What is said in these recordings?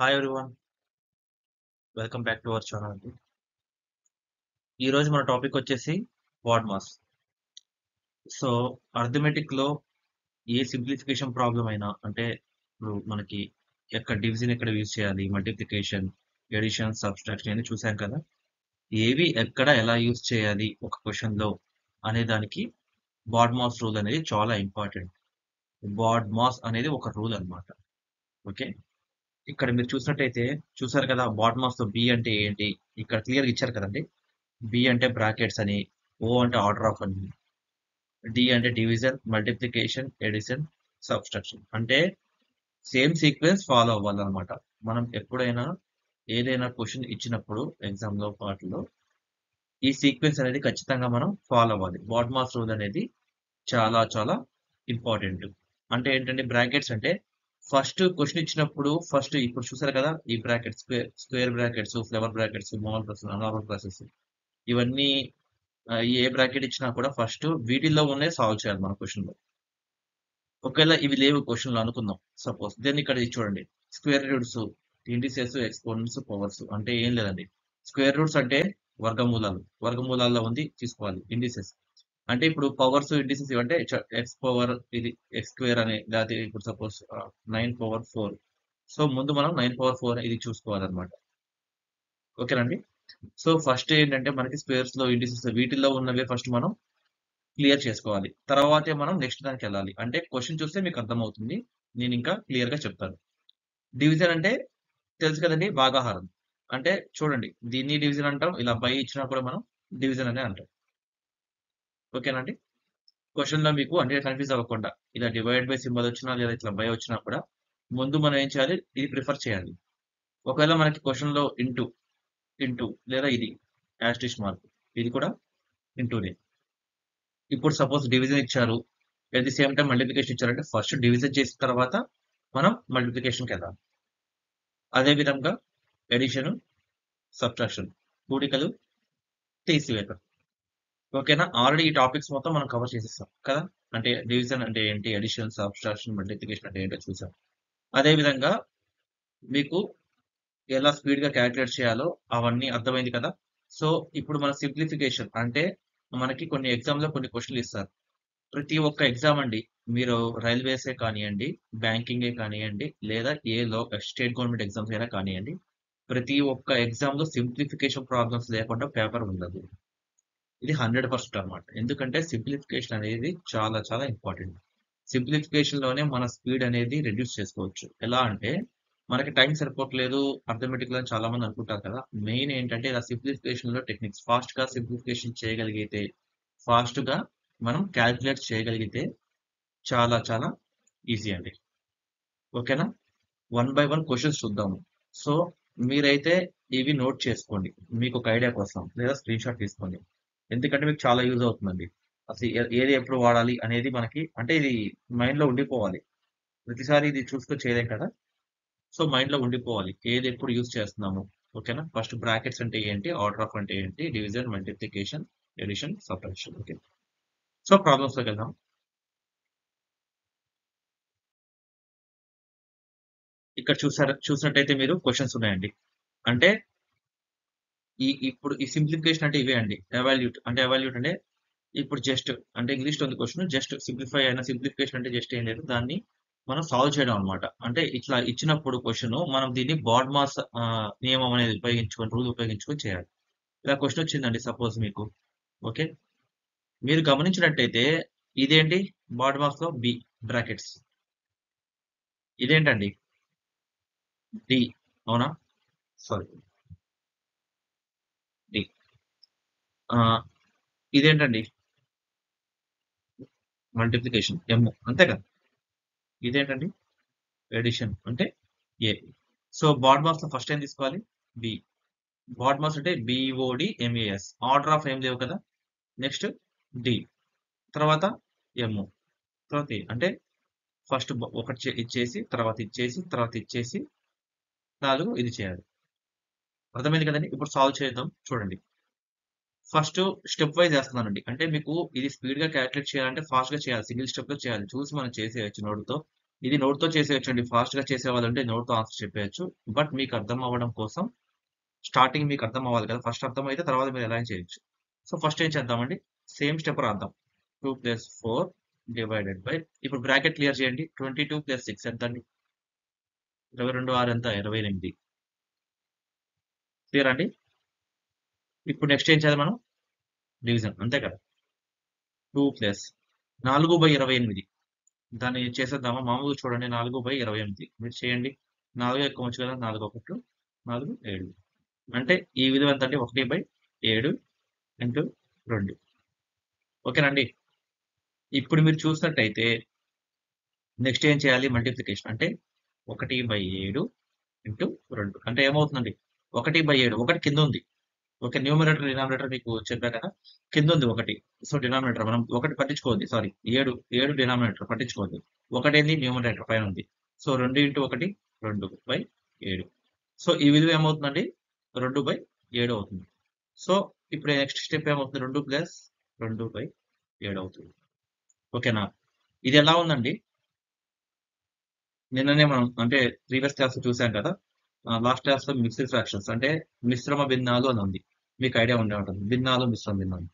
Hi everyone, welcome back to our channel అండి. ఈ రోజు మన టాపిక్ వచ్చేసి బాడ్ మాస్. సో అర్థమెటిక్ లో ఏ సింప్లిఫికేషన్ ప్రాబ్లం అయినా అంటే ఇప్పుడు మనకి డివిజన్ ఎక్కడ యూజ్ చేయాలి, మల్టిప్లికేషన్, ఎడిషన్, సబ్ట్రాక్షన్ అని చూసాం కదా. ఏవి ఎక్కడ ఎలా యూజ్ చేయాలి ఒక క్వశ్చన్ లో అనే దానికి బాడ్ మాస్ రూల్ అనేది చాలా ఇంపార్టెంట్. బాడ్ మాస్ అనేది ఒక రూల్ అన్నమాట. ఓకే, ఇక్కడ మీరు చూసినట్టయితే చూసారు కదా, బాడ్ మాస్ తో బి అంటే ఏంటి ఇక్కడ క్లియర్ ఇచ్చారు కదండి. బి అంటే బ్రాకెట్స్ అని, ఓ అంటే ఆర్డర్ ఆఫ్ అని, డి అంటే డివిజన్, మల్టిప్లికేషన్, ఎడిషన్, సబ్ట్రాక్షన్. అంటే సేమ్ సీక్వెన్స్ ఫాలో అవ్వాలన్నమాట. మనం ఎప్పుడైనా ఏదైనా క్వశ్చన్ ఇచ్చినప్పుడు ఎగ్జామ్ లో పాటలో ఈ సీక్వెన్స్ అనేది ఖచ్చితంగా మనం ఫాలో అవ్వాలి. బాడ్ మాస్ రూల్ అనేది చాలా చాలా ఇంపార్టెంట్. అంటే ఏంటంటే బ్రాకెట్స్ అంటే ఫస్ట్ క్వశ్చన్ ఇచ్చినప్పుడు ఫస్ట్ ఇప్పుడు చూసారు కదా, ఈ brackets square brackets, flower brackets, small brackets, normal brackets, ఇవన్నీ ఏ బ్రాకెట్ ఇచ్చినా కూడా ఫస్ట్ వీటిల్లో ఉన్నాయి సాల్వ్ చేయాలి మన క్వశ్చన్ లో. ఒకవేళ ఇవి లేవు క్వశ్చన్ లో అనుకుందాం, సపోజ్ దెన్ ఇక్కడ ఇది చూడండి, square roots, indices, exponents, powers అంటే ఏం లేదండి. స్క్వేర్ రూట్స్ అంటే వర్గమూలాలు, వర్గమూలాల్లో ఉంది తీసుకోవాలి. ఇండిసెస్ అంటే ఇప్పుడు పవర్స్, ఇండిసెస్ ఇవంటే ఎక్స్ పవర్ ఇది ఎక్స్ స్క్వేర్ అని, లేకపోతే ఇప్పుడు సపోజ్ 9 పవర్ 4. సో ముందు మనం 9 పవర్ 4 ఇది చూసుకోవాలన్నమాట. ఓకేనండి. సో ఫస్ట్ ఏంటంటే మనకి స్క్వేర్స్ లో ఇండిసెస్ వీటిల్లో ఉన్నవే ఫస్ట్ మనం క్లియర్ చేసుకోవాలి. తర్వాతే మనం నెక్స్ట్ దానికి వెళ్ళాలి. అంటే క్వశ్చన్ చూస్తే మీకు అర్థమవుతుంది. నేను ఇంకా క్లియర్ గా చెప్తాను. డివిజన్ అంటే తెలుసు కదండి, భాగాహారం. అంటే చూడండి, దీన్ని డివిజన్ అంటాం, ఇలా బై ఇచ్చినా కూడా మనం డివిజన్ అనే అంటాం. ఓకేనండి. క్వశ్చన్ లో మీకు అంటే కన్ఫ్యూజ్ అవ్వకుండా ఇలా డివైడ్ బై సింబల్ వచ్చినా లేదా ఇట్లా బై వచ్చినా కూడా ముందు మనం ఏం చేయాలి, ఇది ప్రిఫర్ చేయాలి. ఒకవేళ మనకి క్వశ్చన్ లో ఇంటూ ఇంటూ లేదా ఇది యాస్టిష్ మార్క్, ఇది కూడా ఇంటూనే. ఇప్పుడు సపోజ్ డివిజన్ ఇచ్చారు, at the same time multiplication ఇచ్చారంటే ఫస్ట్ డివిజన్ చేసిన తర్వాత మనం మల్టిప్లికేషన్కి వెళ్ళాలి. అదే విధంగా ఎడిషన్, సబ్ట్రాక్షన్, కూడికలు, తీసివేత. ఓకేనా, ఆల్రెడీ ఈ టాపిక్స్ మొత్తం మనం కవర్ చేసేస్తాం కదా. అంటే డివిజన్ అంటే ఏంటి, ఎడిషన్, సబ్ట్రాక్షన్, మల్టిప్లికేషన్ అంటే ఏంటో చూసాం. అదే విధంగా మీకు ఎలా స్పీడ్ గా క్యాలిక్యులేట్ చేయాలో అవన్నీ అర్థమైంది కదా. సో ఇప్పుడు మన సింప్లిఫికేషన్ అంటే మనకి కొన్ని ఎగ్జామ్ లో కొన్ని క్వశ్చన్లు ఇస్తారు. ప్రతి ఒక్క ఎగ్జామ్ అండి, మీరు రైల్వేసే కానియండి, బ్యాంకింగే కానియండి, లేదా స్టేట్ గవర్నమెంట్ ఎగ్జామ్స్ అయినా కానియండి, ప్రతి ఒక్క ఎగ్జామ్ లో సింప్లిఫికేషన్ ప్రాబ్లమ్స్ లేకుండా పేపర్ ఉండదు. ఇది 100% అన్నమాట. ఎందుకంటే సింప్లిఫికేషన్ అనేది చాలా చాలా ఇంపార్టెంట్. సింప్లిఫికేషన్ లోనే మన స్పీడ్ అనేది రెడ్యూస్ చేసుకోవచ్చు. ఎలా అంటే మనకి టైం సరిపోవట్లేదు అర్థమెటిక్ లో చాలా మంది అనుకుంటారు కదా. మెయిన్ ఏంటంటే ఇలా సింప్లిఫికేషన్ లో టెక్నిక్స్ ఫాస్ట్ గా సింప్లిఫికేషన్ చేయగలిగితే, ఫాస్ట్ గా మనం క్యాల్కులేట్ చేయగలిగితే చాలా చాలా ఈజీ అండి. ఓకేనా, వన్ బై వన్ క్వశ్చన్స్ చూద్దాము. సో మీరైతే ఇవి నోట్ చేసుకోండి మీకు ఒక ఐడియా కోసం, లేదా స్క్రీన్ షాట్ తీసుకోండి. ఎందుకంటే మీకు చాలా యూజ్ అవుతుందండి. అసలు ఏది ఎప్పుడు వాడాలి అనేది మనకి అంటే ఇది మైండ్ లో ఉండిపోవాలి. ప్రతిసారి ఇది చూసుకొని చేయలేం కదా. సో మైండ్ లో ఉండిపోవాలి ఏది ఎప్పుడు యూజ్ చేస్తున్నాము. ఓకేనా, ఫస్ట్ బ్రాకెట్స్ అంటే ఏంటి, ఆర్డర్ ఆఫ్ అంటే ఏంటి, division, multiplication, addition, subtraction. Okay, so problems లోకి వెళ్దాం. ఇక్కడ చూసినట్టయితే మీరు క్వశ్చన్స్ ఉన్నాయండి. అంటే ఇప్పుడు ఈ సింప్లిఫికేషన్ అంటే ఇవే అండి. ఎవాల్యూట్ అంటే ఇప్పుడు జస్ట్ అంటే ఇంగ్లీష్ లో ఉంది క్వశ్చన్, జస్ట్ సింప్లిఫై అయిన సింప్లిఫికేషన్ అంటే జస్ట్ ఏం లేదు, దాన్ని మనం సాల్వ్ చేయడం అనమాట. అంటే ఇట్లా ఇచ్చినప్పుడు క్వశ్చన్ మనం దీన్ని బాడ్ మాస్ నియమం అనేది ఉపయోగించుకొని, రూల్ ఉపయోగించుకొని చేయాలి. ఇలా క్వశ్చన్ వచ్చిందండి సపోజ్ మీకు. ఓకే, మీరు గమనించినట్టయితే ఇదేంటి, బాడ్ మాస్ లో బి బ్రాకెట్స్, ఇదేంటండి డి, అవునా, సారీ డి. ఇదేంటండి మల్టిప్లికేషన్ ఎమ్, అంతే కదా. ఇదేంటండి ఎడిషన్ అంటే ఏ. సో బాడ్ మాస్ లో ఫస్ట్ ఏం తీసుకోవాలి, బి. బాడ్ మాస్ అంటే బిఓడిఎంఏఎస్, ఆర్డర్ ఆఫ్ ఏం లేవు కదా. నెక్స్ట్ డి, తర్వాత ఎమ్, తర్వాత ఏ. అంటే ఫస్ట్ ఒకటి ఇచ్చేసి తర్వాత ఇచ్చేసి తర్వాత ఇచ్చేసి 4 ఇది చేయాలి. అర్థమైంది కదండి. ఇప్పుడు సాల్వ్ చేద్దాం చూడండి. ఫస్ట్ స్టెప్ వైజ్ చేస్తున్నానండి. అంటే మీకు ఇది స్పీడ్ గా క్యాలిక్యులేట్ చేయాలంటే ఫాస్ట్ గా చేయాలి, సింగిల్ స్టెప్ లో చేయాలి. చూసి మనం చేసేయచ్చు నోడుతో. ఇది నోట్తో చేసేయచ్చండి. ఫాస్ట్గా చేసేవాళ్ళంటే నోట్తో ఆన్సర్ చెప్పేయచ్చు. బట్ మీకు అర్థం అవ్వడం కోసం స్టార్టింగ్ మీకు అర్థం అవ్వాలి కదా! ఫస్ట్ అర్థమైతే తర్వాత మీరు ఎలా అయినా చేయొచ్చు. సో, ఫస్ట్ ఏం చేద్దామండి? సేమ్ స్టెప్ రాద్దాం. 2 + 4 డివైడెడ్ బై ఇప్పుడు బ్రాకెట్ క్లియర్ చేయండి. 22 + 6 ఎంతండి? 22 6 ఎంత? 28. క్లియరా అండి? ఇప్పుడు నెక్స్ట్ ఏం చేయాలి మనం? డివిజన్ అంతే కదా! 2 + 4/28 దాన్ని చేసేద్దామా? మామూలుగా చూడండి 4/28 మీరు చేయండి. 4 ఎక్కువచ్చు కదా! 4 1 4 7 అంటే ఈ విలువ ఎంతండి? 1/7 ఇంటూ 2 ఓకేనండి. ఇప్పుడు మీరు చూసినట్టయితే నెక్స్ట్ ఏం చేయాలి? మల్టిప్లికేషన్ అంటే 1/7 ఇంటూ 2 అంటే ఏమవుతుందండి? 1/7 ఒకటి కిందుంది. ఓకే. న్యూమరేటర్, డినామినేటర్ మీకు చెప్పా కదా! కిందుంది 1. సో, డినామినేటర్ మనం 1 పట్టించుకోవద్దు. సారీ 7 డినామినేటర్ పట్టించుకోవద్దు. ఒకటేంది న్యూమరేటర్ పైనుంది. So, 2 into 1 2/7. సో, ఈ విలువ ఏమవుతుందండి? 2/7 అవుతుంది. సో, ఇప్పుడు నెక్స్ట్ స్టెప్ ఏమవుతుంది? 2 ప్లస్ 2/7 అవుతుంది. ఓకేనా? ఇది ఎలా ఉందండి? నిన్ననే మనం అంటే ప్రీవియస్ క్లాస్‌లో చూసాం కదా! లాస్ట్ క్లాస్‌లో మిక్స్డ్ ఫ్రాక్షన్స్ అంటే మిశ్రమ భిన్నాలు అని ఉంది. మీకు ఐడియా ఉండే ఉంటుంది. భిన్నాలు, మిశ్రమ భిన్నాలు.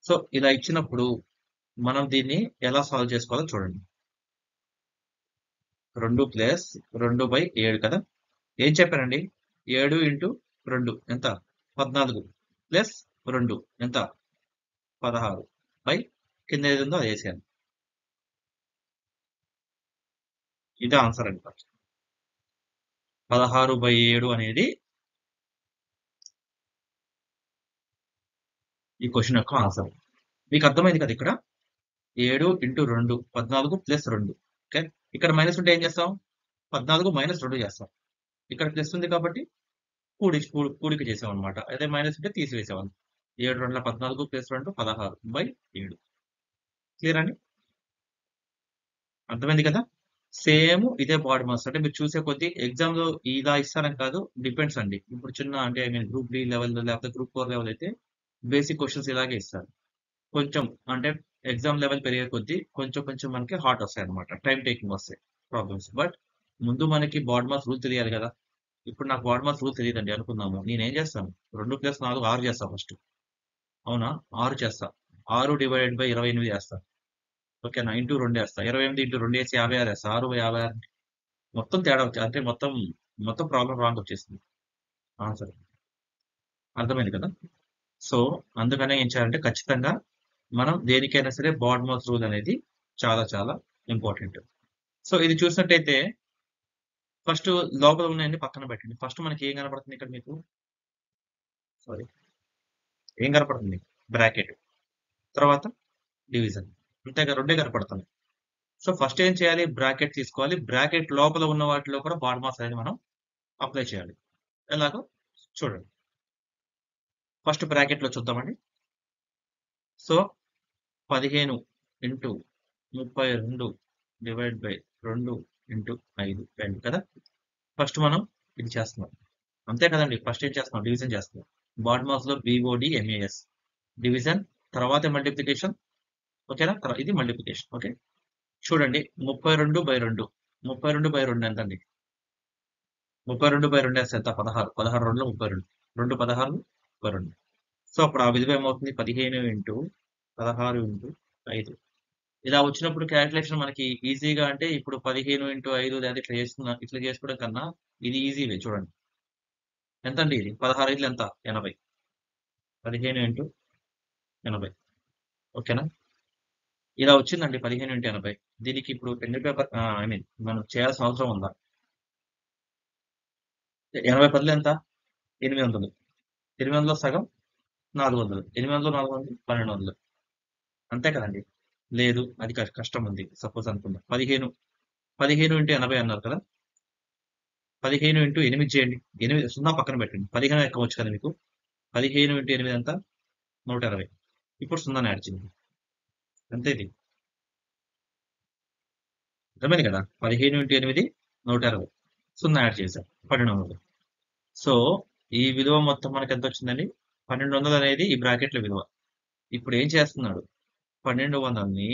సో, ఇలా ఇచ్చినప్పుడు మనం దీన్ని ఎలా సాల్వ్ చేసుకోవాలో చూడండి. 2 ప్లస్ 2/7 కదా! ఏం చెప్పానండి? 7 ఇంటూ 2 ఎంత? 14 ప్లస్ 2 ఎంత? 16 బై కింద ఏదుందో అది ఏసేయాలి. ఇదే ఆన్సర్ అండి. 16/7 అనేది ఈ క్వెషన్ యొక్క ఆన్సర్. మీకు అర్థమైంది కదా ఇక్కడ? 7 ఇంటూ 2 14 ప్లస్ 2 ఓకే. ఇక్కడ మైనస్ ఉంటే ఏం చేస్తాం? 14 మైనస్ 2 చేస్తాం. ఇక్కడ ప్లస్ ఉంది కాబట్టి కూడిక చేసామన్నమాట. అదే మైనస్ ఉంటే తీసివేసేవాళ్ళం. 7 2 14 ప్లస్ 2 16/7 క్లియర్ అండి? అర్థమైంది కదా! సేమ్ ఇదే బాడీ మాస్ అంటే మీరు చూసే కొద్దీ ఎగ్జామ్‌లో ఇలా ఇస్తారని కాదు. డిపెండ్స్ అండి. ఇప్పుడు చిన్న అంటే I mean group D level లేకపోతే గ్రూప్ 4 లెవెల్ అయితే బేసిక్ క్వెషన్స్ ఇలాగే ఇస్తారు. కొంచెం అంటే ఎగ్జామ్ లెవెల్ పెరిగే కొద్దీ కొంచెం కొంచెం మనకి హార్డ్ వస్తాయన్నమాట. టైమ్ టేకింగ్ వస్తాయి ప్రాబ్లమ్స్. బట్ ముందు మనకి బాడ్ మాస్ రూల్ తెలియాలి కదా! ఇప్పుడు నాకు బాడ్ మాస్ రూల్ తెలీదండి అనుకుందాము. నేనేం చేస్తాను? 2 + 4 6 చేస్తా ఫస్ట్. అవునా? 6 చేస్తా. 6/28 చేస్తా. ఓకేనా? ఇంటూ 2 ఏస్తా. 28 ఇంటూ 2 ఏసి 56 ఏస్తా. 6/56 మొత్తం తేడా వచ్చి అంటే మొత్తం ప్రాబ్లమ్ రాంగ్ వచ్చేసింది ఆన్సర్. అర్థమైంది కదా! సో, అందుకనే ఏం చేయాలంటే ఖచ్చితంగా మనం దేనికైనా సరే బాడ్ మాస్ రూల్ అనేది చాలా చాలా ఇంపార్టెంట్. సో, ఇది చూసినట్టయితే ఫస్ట్ లోపల ఉన్నయన్ని పక్కన పెట్టండి. ఫస్ట్ మనకి ఏం కనపడుతుంది ఇక్కడ మీకు? సారీ. ఏం కనపడుతుంది? బ్రాకెట్. తర్వాత డివిజన్. అంతేగా రెండే కనపడుతున్నాయి. సో, ఫస్ట్ ఏం చేయాలి? బ్రాకెట్ తీసుకోవాలి. బ్రాకెట్ లోపల ఉన్న వాటిలో కూడా బాడ్ మాస్ అనేది మనం అప్లై చేయాలి. ఎలాగో చూడండి. ఫస్ట్ బ్రాకెట్‌లో చూద్దామండి. So, 15 into 32 divide by 2 into 5 2 కదా! ఫస్ట్ మనం ఇది చేస్తున్నాం. అంతే కదండీ! ఫస్ట్ ఏం చేస్తున్నాం? డివిజన్ చేస్తున్నాం. బాడ్ మాస్‌లో బీఓడీ ఎంఏఎస్. డివిజన్ తర్వాతే మల్టిప్లికేషన్ ఓకేనా? ఇది మల్టిప్లికేషన్ ఓకే. చూడండి 32/2 32/2 ఎంతండి? 32/2 ఏస్తే ఎంత? 16 16 2 32 2 16 32 సో, అప్పుడు ఆ విలువ ఏమవుతుంది? 15 ఇంటూ 16 ఇంటూ 5 ఇలా వచ్చినప్పుడు క్యాలిక్యులేషన్ మనకి ఈజీగా అంటే ఇప్పుడు 15 ఇంటూ 5 లేదా ఇట్లా చేసుకోవడం కన్నా ఇది ఈజీ వే చూడండి. ఎంతండి ఇది? 16 5 ఎంత? 80. 15 ఇంటూ 80 ఓకేనా? ఇలా వచ్చిందండి 15 ఇంటూ 80. దీనికి ఇప్పుడు పెన్ పేపర్ ఐ మీన్ మనం చేయాల్సిన అవసరం ఉందా? 80 10 ఎంత? 800. 800లో సగం 400. 800లో 400 1200 అంతే కదండీ! లేదు అది కష్టం ఉంది. సపోజ్ అనుకుందాం. 15 ఇంటూ 80 అన్నారు కదా! 15 ఇంటూ 8 చేయండి. 0 పక్కన పెట్టండి. 15 ఎక్కవచ్చు కదా మీకు. 15 ఇంటూ 8 ఎంత? 120. ఇప్పుడు 0 యాడ్ చేయండి. అంతే ఇది. అర్థమైంది కదా! 15 ఇంటూ 8 120. 0 యాడ్ చేశాం. 1200. సో, ఈ విలువ మొత్తం మనకి ఎంత వచ్చిందండి? 1200 అనేది ఈ బ్రాకెట్‌ల విలువ. ఇప్పుడు ఏం చేస్తున్నాడు? 1200ని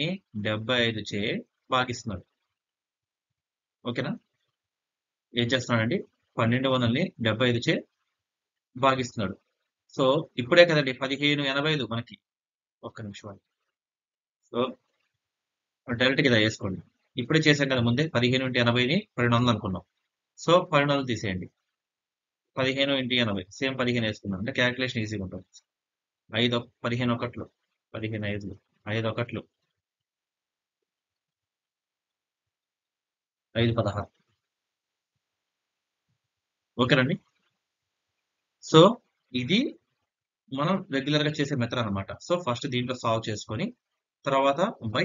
75 చే భాగిస్తున్నాడు. ఓకేనా? ఏం చేస్తున్నాడండి 1200ని 75 చే భాగిస్తున్నాడు. సో ఇప్పుడే కదండి 1580 మనకి. ఒక్క నిమిషం ఆగు. సో డైరెక్ట్‌గా ఇలా ఏసుకోండి. ఇప్పుడే చేసాం కదా ముందే 15/80ని 1200 అనుకున్నాం. సో 1200 తీసేయండి. 15/80 సేమ్ 15 ఏసుకుందాం. అంటే క్యాలిక్యులేషన్ ఈజీగా ఉంటుంది. 15 ఒకట్లు 15 ఐదులు 5 ఒకట్లు 5 16 ఓకేనండి. సో ఇది మనం రెగ్యులర్ గా చేసే మెథడ్ అన్నమాట. సో ఫస్ట్ దీంట్లో సాల్వ్ చేసుకొని తర్వాత బై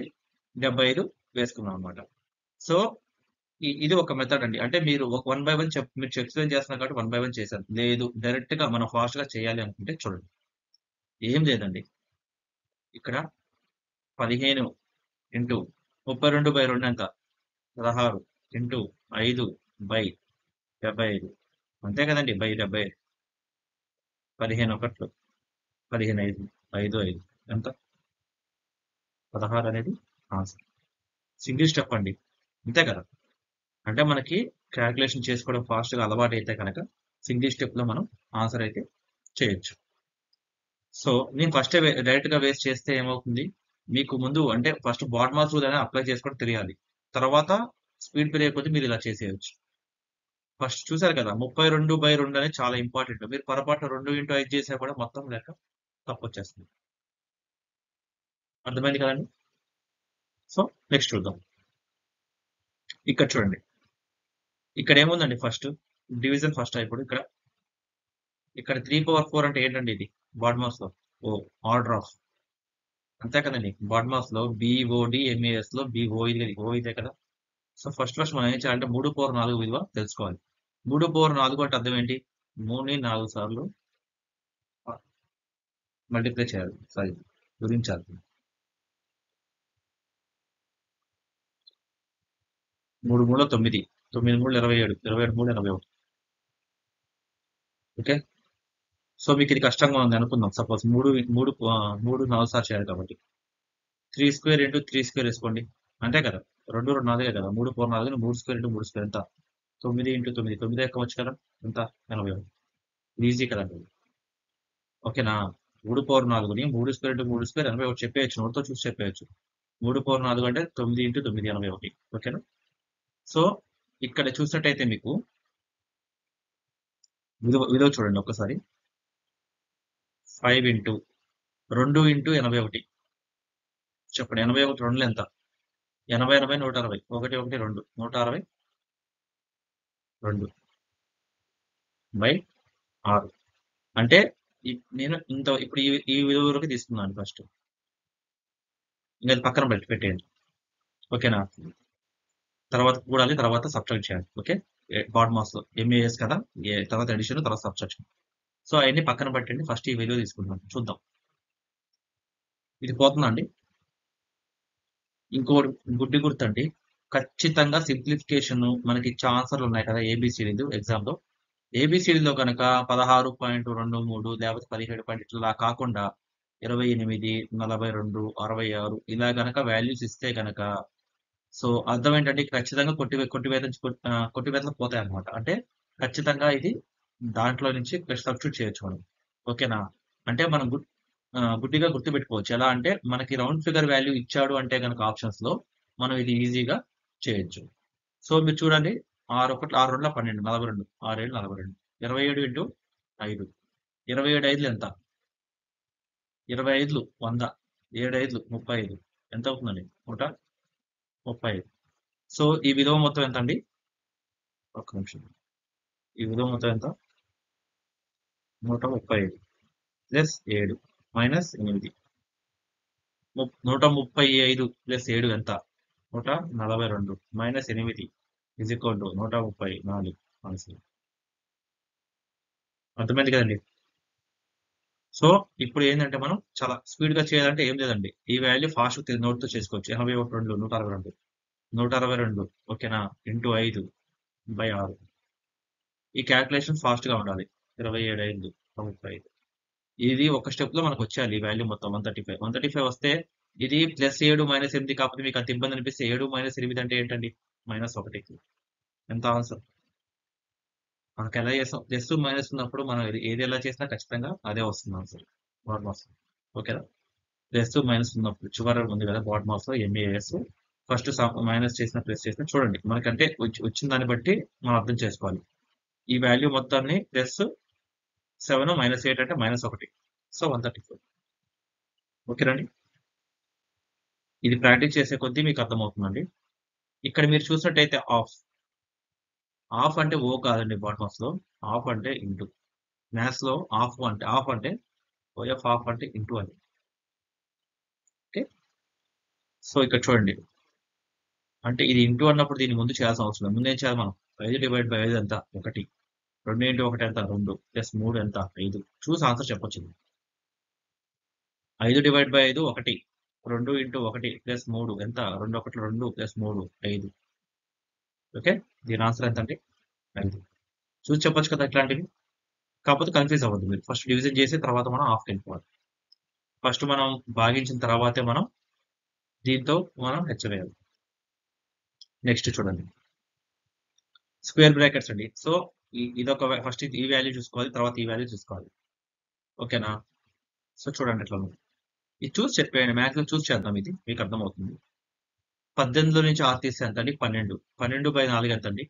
75 వేసుకున్నాం అన్నమాట. సో ఇది ఒక మెథడ్ అండి. అంటే మీరు ఒక 1 బై 1 మీరు ఎక్స్‌ప్లెయిన్ చేస్తున్నారు కాబట్టి 1 బై 1 చేశాను. లేదు డైరెక్ట్ గా మనం ఫాస్ట్ గా చేయాలి అనుకుంటే చూడండి. ఏం లేదండి. ఇక్కడ 15 ఇంటూ 32/2 ఎంత? 16 ఇంటూ 5 బై 75 అంతే కదండి. బై 75 15 ఒకట్లు 15 ఐదులు 5 5 ఎంత? 16 అనేది ఆన్సర్. సింగిల్ స్టెప్ అండి. అంతే కదా. అంటే మనకి క్యాలిక్యులేషన్ చేసుకోవడం ఫాస్ట్ గా అలవాటు అయితే కనుక సింగిల్ స్టెప్ లో మనం ఆన్సర్ అయితే చేయొచ్చు. సో నేను ఫస్ట్ డైరెక్ట్ గా వేస్ట్ చేస్తే ఏమవుతుంది, మీకు ముందు అంటే ఫస్ట్ బాడ్మాస్ రూల్ అనేది అప్లై చేసుకోవడం తెలియాలి. తర్వాత స్పీడ్ పెరిగే మీరు ఇలా చేసేయచ్చు. ఫస్ట్ చూసారు కదా 32/2 అనేది చాలా ఇంపార్టెంట్. మీరు పొరపాటు 2/5 చేసా కూడా మొత్తం లెక్క తప్పు వచ్చేస్తుంది. అర్థమైంది కదండి. సో నెక్స్ట్ చూద్దాం. ఇక్కడ చూడండి. ఇక్కడ ఏముందండి ఫస్ట్ డివిజన్ ఫస్ట్ ఇప్పుడు ఇక్కడ 3/4 అంటే ఏంటండి ఇది బాడ్మాస్ లో ఓ ఆర్డర్ ఆఫ్ అంతే కదండి. బాడ్మాస్ లో బిఓడి ఎంఏఎస్ లో ఓ ఇదే కదా. సో ఫస్ట్ మనం ఏం చేయాలంటే 3/4 విలువ తెలుసుకోవాలి. 3/4 అంటే అర్థం ఏంటి? 3ని 4 సార్లు మల్టిప్లై చేయాలి. సారీ గురించాలి. 3 3 9 9 3 27 27 3 81. ఓకే. సో మీకు ఇది కష్టంగా ఉంది అనుకుందాం. సపోజ్ 3 4 సార్లు చేయాలి కాబట్టి 3² ఇంటూ 3² వేసుకోండి. అంతే కదా. 2 2 4 కదా. 3/4 3² ఇంటూ 3² ఎంత? 9 ఇంటూ 9 9 ఎక్కవచ్చు కదా. ఎంత? 81. ఈజీ కదండి. ఓకేనా. 3/4ని 3² ఇంటూ 3² 81 చెప్పేయచ్చు. నోట్తో చూసి చెప్పేయచ్చు. 3/4 అంటే 9 ఇంటూ 9 81. ఓకేనా. సో ఇక్కడ చూసినట్టయితే మీకు విలువ చూడండి ఒక్కసారి. 5 ఇంటూ 2 ఇంటూ 81 చెప్పండి. 81 రెండులు ఎంత? 80 80 160 1 1 2 162 బై 6 అంటే నేను ఇప్పుడు ఈ విలువ వరకు తీసుకున్నాను ఫస్ట్. ఇంకా అది పక్కన పెట్టేయండి. ఓకేనా. తర్వాత కూడాలి, తర్వాత సబ్ట్రాక్ట్ చేయాలి. ఓకే. బాడ్మాస్ లో ఎంఏఎస్ కదా. తర్వాత ఎడిషన్, తర్వాత సబ్ట్రాక్షన్. సో అవన్నీ పక్కన పెట్టండి. ఫస్ట్ ఈ విలువ తీసుకుందాం. చూద్దాం. ఇది పోతుందా అండి. ఇంకోటి గుడ్డి గుర్తండి. ఖచ్చితంగా సింప్లిఫికేషన్ మనకి ఆన్సర్లు ఉన్నాయి కదా ఏబిసిడీలు ఎగ్జామ్ లో. ఏబిసిడీలో కనుక 16.23 లేకపోతే 17 ఇట్లా కాకుండా 28 42 66 ఇలా గనక వాల్యూస్ ఇస్తే గనక సో అర్థం ఏంటంటే ఖచ్చితంగా కొట్టివేతలు పోతాయి అనమాట. అంటే ఖచ్చితంగా ఇది దాంట్లో నుంచి సబ్స్టిట్యూట్ చేయొచ్చు మనం. ఓకేనా. అంటే మనం గుడ్డిగా గుర్తుపెట్టుకోవచ్చు. ఎలా అంటే మనకి రౌండ్ ఫిగర్ వాల్యూ ఇచ్చాడు అంటే గనక ఆప్షన్స్ లో మనం ఇది ఈజీగా చేయొచ్చు. సో మీరు చూడండి. 6 1 6 2 12 42 6 7 42 27 ఇంటూ 5 27 5 ఎంత? 25 100 7 5 35 ఎంత అవుతుందండి? 135. సో ఈ విలువ మొత్తం ఎంత అండి? ఒక్క నిమిషం. ఈ విలువ మొత్తం ఎంత? 135 ప్లస్ 7 మైనస్ 8 135 ప్లస్ 7 ఎంత? 142 minus 8 is equal to 134 answer. అర్థమైంది కదండి. సో ఇప్పుడు ఏంటంటే మనం చాలా స్పీడ్ గా చేయాలంటే ఏం లేదండి. ఈ వాల్యూ ఫాస్ట్ నోట్ తో చేసుకోవచ్చు. 81 2 162 ఓకేనా. Into 5 by 6. ఈ క్యాల్కులేషన్ ఫాస్ట్ గా ఉండాలి. 27 5 35. ఇది ఒక స్టెప్ లో మనకు వచ్చేయాలి. ఈ వాల్యూ మొత్తం 135 వస్తే ఇది +7 -8 కాకపోతే మీకు అంత ఇబ్బంది అనిపిస్తే 7 - 8 అంటే ఏంటండి? -1. ఎంత ఆన్సర్? మనకు ఎలా చేస్తాం ప్లస్ మైనస్ ఉన్నప్పుడు మనం ఏది ఎలా చేసినా ఖచ్చితంగా అదే వస్తుంది ఆన్సర్. BODMAS. ఓకేనా? ప్లస్ మైనస్ ఉన్నప్పుడు చివర ఉంది కదా బాడ్ మాస్ లో ఎంఏఎస్. ఫస్ట్ మైనస్ చేసిన ప్లస్ చేసిన చూడండి మనకంటే వచ్చిన దాన్ని బట్టి మనం అర్థం చేసుకోవాలి. ఈ వాల్యూ మొత్తాన్ని +7 -8 అంటే -1. సో 134. ఓకేనండి? ఇది ప్రాక్టీస్ చేసే కొద్దీ మీకు అర్థమవుతుందండి. ఇక్కడ మీరు చూసినట్టయితే ఆఫ్ అంటే ఓ కాదండి బాటమ్స్ లో. ఆఫ్ అంటే ఇంటూ. మ్యాథ్స్ లో ఆఫ్ అంటే ఓఎఫ్ ఆఫ్ అంటే ఇంటూ అని. ఓకే. సో ఇక్కడ చూడండి అంటే ఇది ఇంటూ అన్నప్పుడు దీని ముందు చేయాల్సిన అవసరం లేదు. ముందు ఏం చేయాలి మనం? 5/5 ఎంత? 1. 2 × 1 ఎంత? 2 ప్లస్ 3 ఎంత? 5. చూసి ఆన్సర్ చెప్పొచ్చు. 5/5 1. 2 × 1 ప్లస్ 3 ఎంత? 2 1 2 ప్లస్ 3 5. ఓకే. దీని ఆన్సర్ ఎంత అండి? 5. చూసి చెప్పొచ్చు కదా ఇట్లాంటివి. కాకపోతే కన్ఫ్యూజ్ అవ్వద్దు మీరు. ఫస్ట్ డివిజన్ చేసి తర్వాత మనం హాఫ్కి వెళ్ళిపోవాలి. ఫస్ట్ మనం భాగించిన తర్వాతే మనం దీంతో మనం హెచ్చవేయాలి. నెక్స్ట్ చూడండి స్క్వేర్ బ్రాకెట్స్ అండి. సో ఇదొక ఫస్ట్ ఈ వాల్యూ చూసుకోవాలి, తర్వాత ఈ వాల్యూ చూసుకోవాలి. ఓకేనా? సో చూడండి ఎట్లా ఉంది. ఇది చూసి చెప్పేయండి. మ్యాక్సిమం చూసి చేద్దాం. ఇది మీకు అర్థమవుతుంది. 18లో నుంచి 6 తీస్తే ఎంత అండి? 12. 12/4 ఎంత అండి?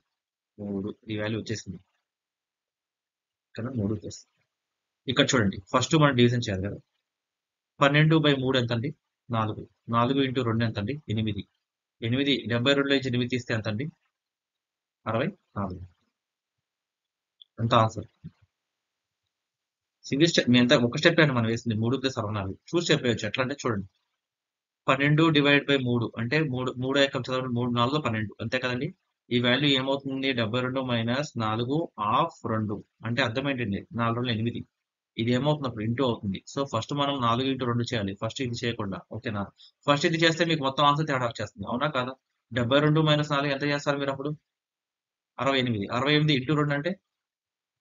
3. ఈ వాల్యూ వచ్చేసింది కదా. 3 ప్లస్ ఇక్కడ చూడండి ఫస్ట్ మనం డివిజన్ చేయాలి కదా. 12/3 ఎంత అండి? 4. 4 × 2 ఎంత అండి? 8. 8 72లో నుంచి 8 తీస్తే ఎంత అండి? 64. ఎంత ఆన్సర్? సింగిల్ స్టెప్ మీ ఎంత ఒక స్టెప్ అయినా మనం వేసింది 3 + 64. చూసి చెప్పేయచ్చు. ఎట్లా అంటే చూడండి 12/3 అంటే 3 ఏకం చదవండి. 3 4 12 అంతే కదండి. ఈ వాల్యూ ఏమవుతుంది? 72 - 4 ఆఫ్ 2 అంటే అర్థం ఏంటండి? 4 2 8. ఇది ఏమవుతుంది అప్పుడు ఇంటూ అవుతుంది. సో ఫస్ట్ మనం 4 × 2 చేయాలి. ఫస్ట్ ఇది చేయకుండా. ఓకేనా? ఫస్ట్ ఇది చేస్తే మీకు మొత్తం ఆన్సర్ తేడా వచ్చేస్తుంది. అవునా కాదా? 72 - 4 ఎంత చేస్తారు మీరు అప్పుడు? 68. 68 × 2 అంటే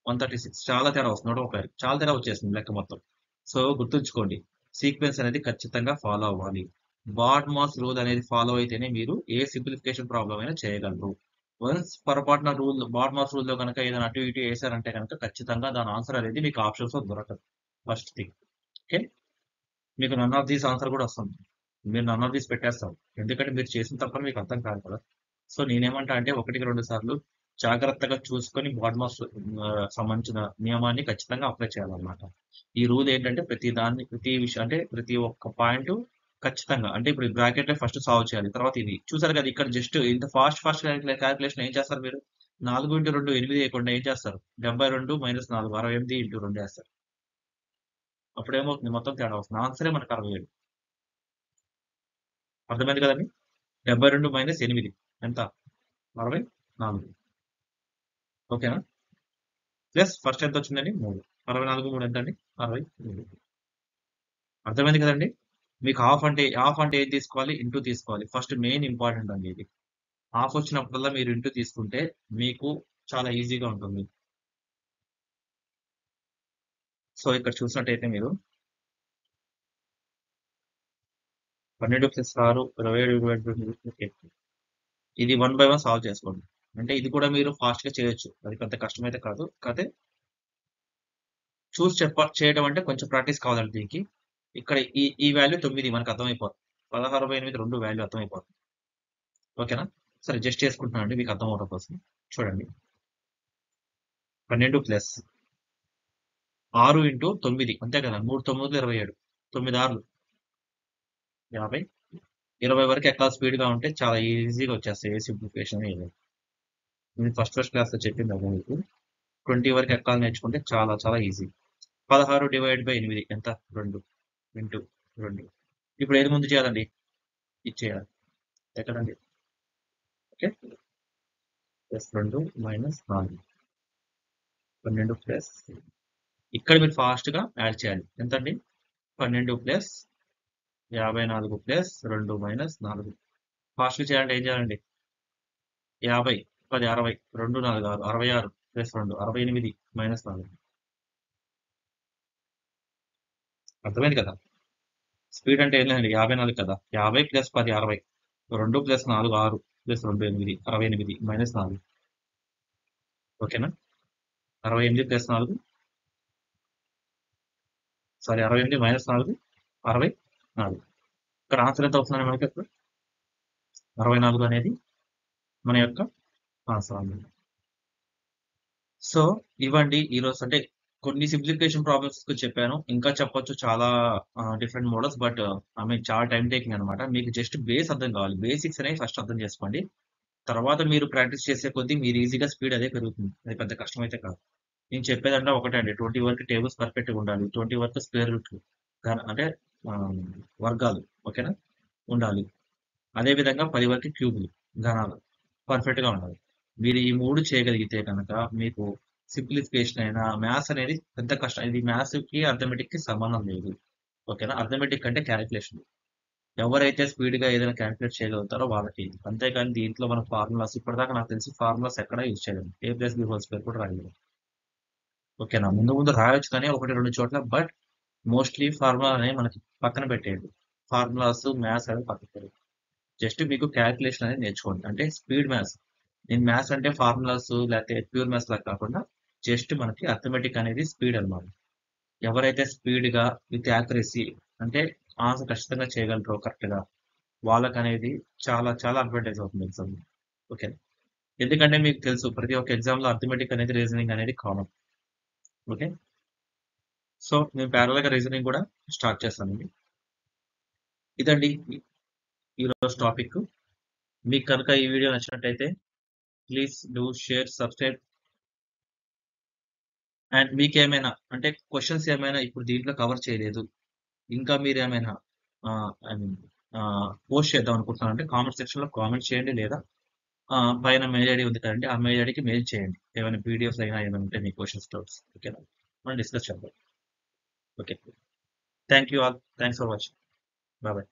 136. చాలా తేడా వస్తుంది. 135. చాలా తేడా వచ్చేస్తుంది లెక్క మొత్తం. సో గుర్తుంచుకోండి. సీక్వెన్స్ అనేది ఖచ్చితంగా ఫాలో అవ్వాలి. బాడ్-మాస్ రూల్ అనేది ఫాలో అయితేనే మీరు ఏ సింప్లిఫికేషన్ ప్రాబ్లమ్ అయినా చేయగలరు. వన్స్ పొరపాటున బాడ్-మాస్ రూల్‌లో గనక ఏదైనా అటు ఇటు ఏసారంటే గనక ఖచ్చితంగా దాని ఆన్సర్ అనేది మీకు ఆప్షన్స్‌లో దొరకదు. First thing. ఓకే. మీకు నన్ ఆఫ్ దీస్ ఆన్సర్ కూడా వస్తుంది. మీరు నన్ ఆఫ్ దీస్ పెట్టేస్తారు. ఎందుకంటే మీరు చేసిన తప్పని మీకు అర్థం కాదు కదా. సో నేనేమంటా అంటే 1కి 2 సార్లు జాగ్రత్తగా చూసుకొని బాడ్-మాస్ సంబంధించిన నియమాన్ని ఖచ్చితంగా అప్లై చేయాలన్నమాట. ఈ రూల్ ఏంటంటే ప్రతి విషయం అంటే ప్రతి ఒక్క పాయింట్ ఖచ్చితంగా అంటే ఇప్పుడు ఈ బ్రాకెట్‌లో ఫస్ట్ సాల్వ్ చేయాలి. తర్వాత ఇది. చూసారు కదా ఇక్కడ జస్ట్ ఇంత ఫాస్ట్ కాలిక్యులేషన్ ఏం చేస్తారు మీరు? 4 × 2 8 చేయకుండా ఏం చేస్తారు? 72 - 4 68 × 2 ఏస్తారు. అప్పుడేమవుతుంది? మొత్తం తేడా వస్తుంది. ఆన్సరే మనకు 67. అర్థమైంది కదండీ! 72 - 8 ఎంత? 64. ఓకేనా? ప్లస్ ఫస్ట్ ఎంత వచ్చిందండి? 3. 64 3 ఎంత అండి? 63. అర్థమైంది కదండీ! మీకు హాఫ్ అంటే ఏది తీసుకోవాలి? ఇంటూ తీసుకోవాలి. ఫస్ట్ మెయిన్ ఇంపార్టెంట్ అండి ఇది. హాఫ్ వచ్చినప్పుడల్లా మీరు ఇంటూ తీసుకుంటే మీకు చాలా ఈజీగా ఉంటుంది. సో ఇక్కడ చూసినట్టయితే మీరు 12 + 6 27 ఇది 1 బై 1 సాల్వ్ చేసుకోండి. అంటే ఇది కూడా మీరు ఫాస్ట్‌గా చేయొచ్చు. అది పెద్ద కష్టమైతే కాదు. కాతే చూసి చేయడం అంటే కొంచెం ప్రాక్టీస్ కావాలండి దీనికి. ఇక్కడ ఈ వాల్యూ 9 మనకు అర్థమైపోతుంది. 16/8 2 వాల్యూ అర్థమైపోతుంది. ఓకేనా? సరే జస్ట్ చేసుకుంటున్నానండి మీకు అర్థం అవ్వడం కోసం. చూడండి. 12 ప్లస్ 6 × 9 అంతే కదా! 3 9 27. 9 6 50. 20 వరకు ఎక్కాలి స్పీడ్‌గా ఉంటే చాలా ఈజీగా వచ్చేస్తాయి. ఏ సింప్లిఫికేషన్ ఏదైనా. నేను ఫస్ట్ క్లాస్‌లో చెప్పింది అదే మీకు. 20 వరకు ఎక్కాలి నేర్చుకుంటే చాలా చాలా ఈజీ. 16/8 ఎంత? 2 ఇంటూ 2. ఇప్పుడు ఏది ముందు చేయాలండి? ఇది చేయాలి. ఎక్కడండి? ఓకే. +2 - 4. 12 ప్లస్ ఇక్కడ మీరు ఫాస్ట్‌గా యాడ్ చేయాలి. ఎంతండి? 12 ప్లస్ 54 ప్లస్ 2 మైనస్ 4. ఫాస్ట్‌గా చేయాలంటే ఏం చేయాలండి? 50 10 60 2 4 6 66 ప్లస్ 2 68 మైనస్ 4. అర్థమైంది కదా? స్పీడ్ అంటే ఏం లేదండి 54 కదా! 50 ప్లస్ 10 60 2 ప్లస్ 4 6 ప్లస్ 2 8 68 మైనస్ 4. ఓకేనా? 68 ప్లస్ 4 సారీ 68 మైనస్ 4 64. ఇక్కడ ఆన్సర్ ఎంత అవుతుందండి మనకి ఇప్పుడు? 64 అనేది మన యొక్క ఆన్సర్ అన్నమాట. సో ఇవ్వండి ఈరోజు అంటే కొన్ని సింప్లిఫికేషన్ ప్రాబ్లమ్స్ చెప్పాను. ఇంకా చెప్పొచ్చు చాలా different models. But I mean చాలా టైం టేకింగ్ అనమాట. మీకు జస్ట్ బేస్ అర్థం కావాలి. బేసిక్స్ అనేవి ఫస్ట్ అర్థం చేసుకోండి. తర్వాత మీరు ప్రాక్టీస్ చేసే కొద్దీ మీరు ఈజీగా స్పీడ్ అదే పెరుగుతుంది. అది పెద్ద కష్టం అయితే కాదు. నేను చెప్పేదంటే ఒకటే అండి. 20 వరకు టేబుల్స్ పర్ఫెక్ట్‌గా ఉండాలి. 20 వరకు స్క్వేర్ రూట్లు అంటే ఆహ్, వర్గాలు ఓకేనా? ఉండాలి. అదే విధంగా 10 వరకు క్యూబులు, ఘనాలు పర్ఫెక్ట్‌గా ఉండాలి. మీరు ఈ 3 చేయగలిగితే గనక మీకు సింప్లిఫికేషన్ అయినా మ్యాథ్స్ అనేది పెద్ద కష్టం. ఇది మ్యాథ్స్‌కి, అర్థమెటిక్‌కి సంబంధం లేదు. ఓకేనా? అర్థమెటిక్ అంటే కాలిక్యులేషన్. ఎవరైతే స్పీడ్‌గా ఏదైనా కాలిక్యులేట్ చేయగలుగుతారో వాళ్ళకి. అంతేగాని దీంట్లో మన ఫార్ములాస్ ఇప్పటిదాకా నాకు తెలిసి ఫార్ములాస్ ఎక్కడా యూజ్ చేయలేము. A+B² కూడా రాయలేము. ఓకేనా? ముందు ముందు రాయొచ్చు కానీ 1, 2 చోట్ల. బట్ మోస్ట్‌లీ ఫార్ములా అనేవి మనకి పక్కన పెట్టేయండి. ఫార్ములాస్, మ్యాథ్స్ అనేవి పక్కన పెట్టేయండి. జస్ట్ మీకు కాలిక్యులేషన్ అనేది నేర్చుకోండి. అంటే స్పీడ్ మ్యాథ్స్. నేను మ్యాథ్స్ అంటే ఫార్ములాస్ లేకపోతే ప్యూర్ మ్యాథ్స్ లాగా కాకుండా జస్ట్ మనకి అర్థమెటిక్ అనేది స్పీడ్ అన్నమాట. ఎవరైతే స్పీడ్‌గా విత్ యాక్యురసీ అంటే ఆన్సర్ ఖచ్చితంగా చేయగలరో కరెక్ట్‌గా వాళ్ళకనేది చాలా చాలా అడ్వాంటేజ్ అవుతుంది ఎగ్జామ్‌లో. ఓకే. ఎందుకంటే మీకు తెలుసు ప్రతి ఒక్క ఎగ్జామ్‌లో అర్థమెటిక్ అనేది, రీజనింగ్ అనేది కామన్. ఓకే. సో నేను ప్యారలల్‌గా రీజనింగ్ కూడా స్టార్ట్ చేస్తానండి. ఇదండి ఈరోజు టాపిక్. మీకు కనుక ఈ వీడియో నచ్చినట్టయితే please do share, subscribe. And మీకేమైనా అంటే క్వెషన్స్ ఏమైనా ఇప్పుడు దీంట్లో కవర్ చేయలేదు. ఇంకా మీరేమైనా ఐ మీన్ పోస్ట్ చేద్దాం అనుకుంటున్నారంటే కామెంట్ సెక్షన్‌లో కామెంట్ చేయండి. లేదా పైన మెయిల్ ఐడీ ఉంది కదండీ! ఆ మెయిల్ ఐడీకి మెయిల్ చేయండి. ఏమైనా పీడిఎఫ్స్ అయినా ఏమైనా ఉంటే మీ క్వెషన్స్, డౌట్స్ ఓకేనా? మనం డిస్కస్ చేద్దాం. Okay. Thank you all. Thanks for watching. By by.